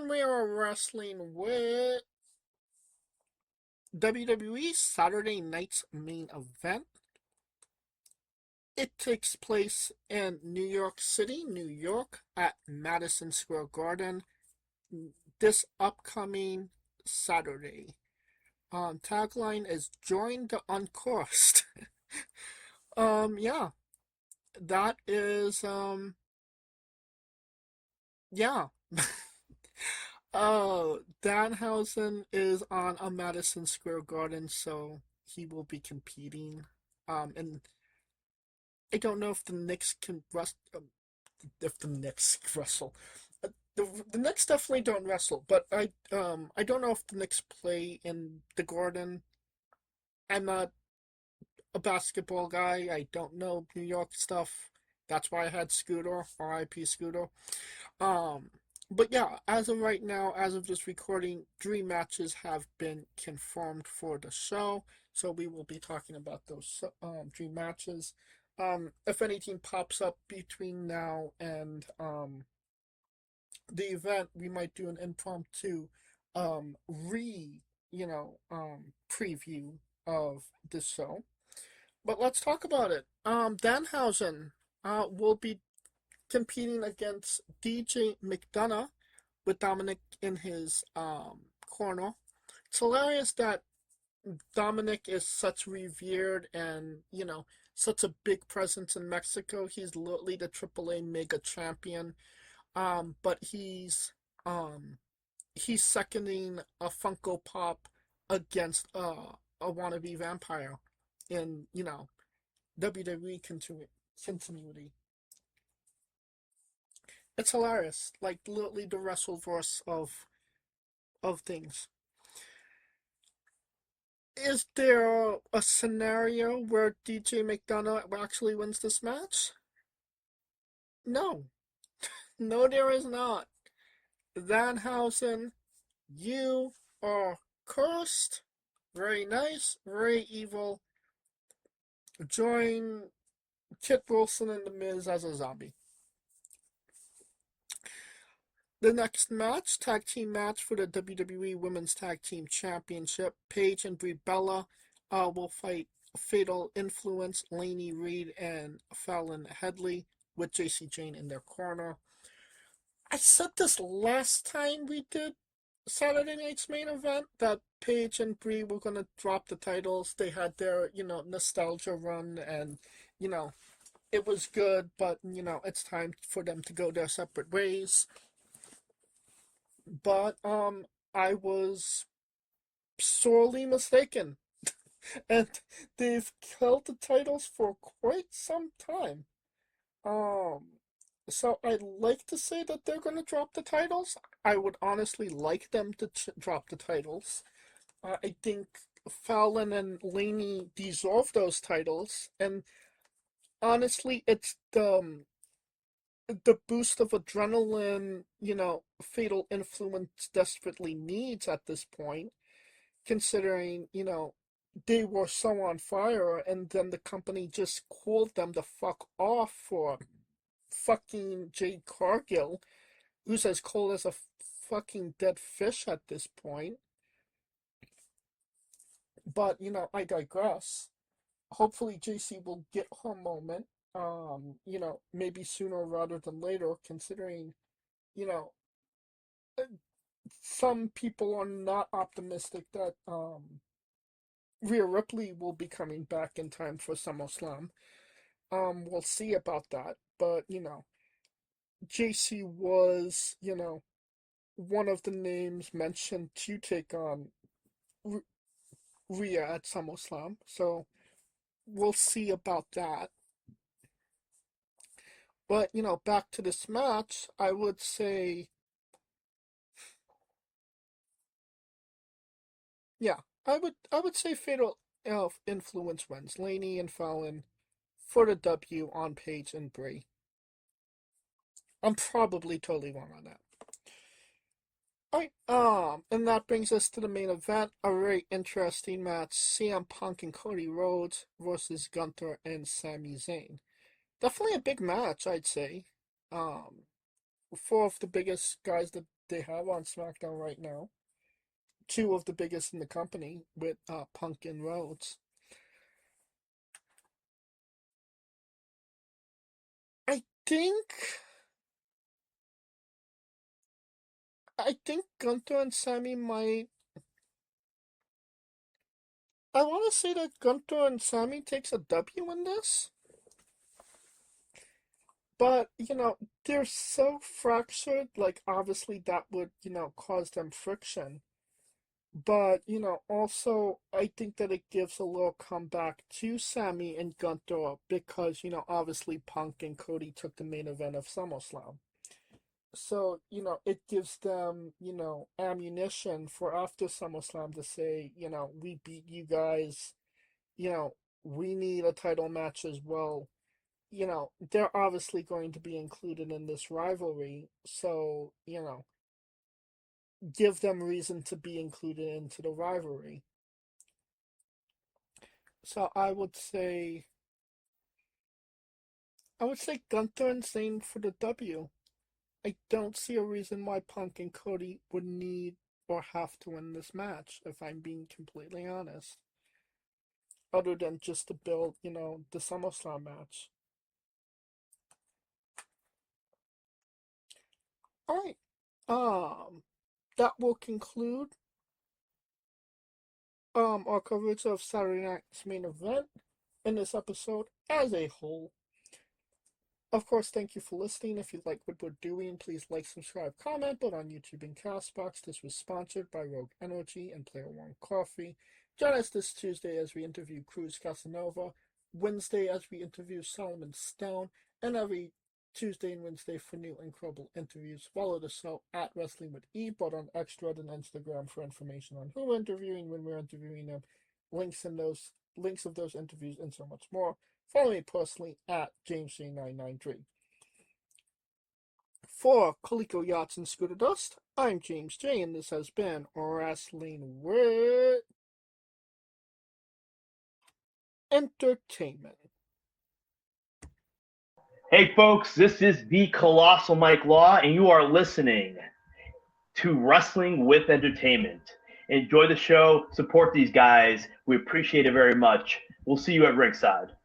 and we are wrestling with WWE Saturday night's main event. It takes place in New York City, New York, at Madison Square Garden this upcoming Saturday. Tagline is "Join the Uncursed." Yeah, that is yeah. Danhausen is on a Madison Square Garden, so he will be competing. And I don't know if the Knicks can if the Knicks wrestle. The Knicks definitely don't wrestle, but I don't know if the Knicks play in the Garden. I'm not a basketball guy. I don't know New York stuff. That's why I had Scooter, R.I.P. Scooter. Um, but yeah, as of right now, as of this recording, 3 matches have been confirmed for the show. So we will be talking about those 3 matches. If anything pops up between now and the event, we might do an impromptu um, re preview of this show. But let's talk about it. Danhausen will be competing against DJ McDonough with Dominic in his corner. It's hilarious that Dominic is such revered and, such a big presence in Mexico. He's literally the AAA mega champion. But he's seconding a Funko Pop against a wannabe vampire in, WWE continuity. It's hilarious. Like literally the Wrestleverse of things. Is there a scenario where DJ McDonough actually wins this match? No. No, there is not. Danhausen, you are cursed. Very nice, very evil. Join Kit Wilson and The Miz as a zombie. The next match, tag team match for the WWE Women's Tag Team Championship. Paige and Brie Bella will fight Fatal Influence, Laney Reed, and Fallon Headley with JC Jane in their corner. I said this last time we did Saturday night's main event that Paige and Brie were gonna drop the titles. They had their, nostalgia run and, you know, it was good, but, it's time for them to go their separate ways. But I was sorely mistaken. And they've held the titles for quite some time. Um so I'd like to say that they're going to drop the titles. I would honestly like them to drop the titles. I think Fallon and Laney deserve those titles, and honestly, it's the boost of adrenaline, Fatal Influence desperately needs at this point, considering, they were so on fire, and then the company just cooled them the fuck off for fucking Jade Cargill, who's as cold as a fucking dead fish at this point. But, I digress. Hopefully JC will get her moment, maybe sooner rather than later, considering, you know, some people are not optimistic that Rhea Ripley will be coming back in time for SummerSlam. We'll see about that. But, JC was, one of the names mentioned to take on Rhea at SummerSlam. So we'll see about that. But, back to this match, I would say, yeah, I would say Fatal Influence wins. Laney and Fallon for the W on Paige and Brie. I'm probably totally wrong on that. Alright, and that brings us to the main event, a very interesting match, CM Punk and Cody Rhodes versus Gunther and Sami Zayn. Definitely a big match, I'd say. Um, 4 of the biggest guys that they have on SmackDown right now. Two of the biggest in the company with Punk and Rhodes. I think I think Gunther and Sammy might. I want to say that Gunther and Sammy takes a W in this, but they're so fractured. Like obviously that would cause them friction. But also I think that it gives a little comeback to Sammy and Gunther because obviously Punk and Cody took the main event of SummerSlam. So, it gives them, ammunition for after SummerSlam to say, we beat you guys, you know, we need a title match as well. They're obviously going to be included in this rivalry, so, give them reason to be included into the rivalry. So I would say Gunther and Zayn for the W. I don't see a reason why Punk and Cody would need or have to win this match, if I'm being completely honest. Other than just to build, the SummerSlam match. Alright. That will conclude our coverage of Saturday night's main event in this episode as a whole. Of course, thank you for listening. If you like what we're doing, please like, subscribe, comment, but on YouTube and Castbox. This was sponsored by Rogue Energy and Player One Coffee. Join us this Tuesday as we interview Cruz Casanova, Wednesday as we interview Solomon Stone, and every Tuesday and Wednesday for new incredible interviews. Follow the show at Wrestling with E, but on Extra and Instagram for information on who we're interviewing, when we're interviewing them, links of those interviews, and so much more. Follow me personally at JamesJ993. For Coleco Yachts and Scooter Dust, I'm James J, and this has been Wrestling with Entertainment. Hey folks, this is the Colossal Mike Law, and you are listening to Wrestling with Entertainment. Enjoy the show, support these guys. We appreciate it very much. We'll see you at ringside.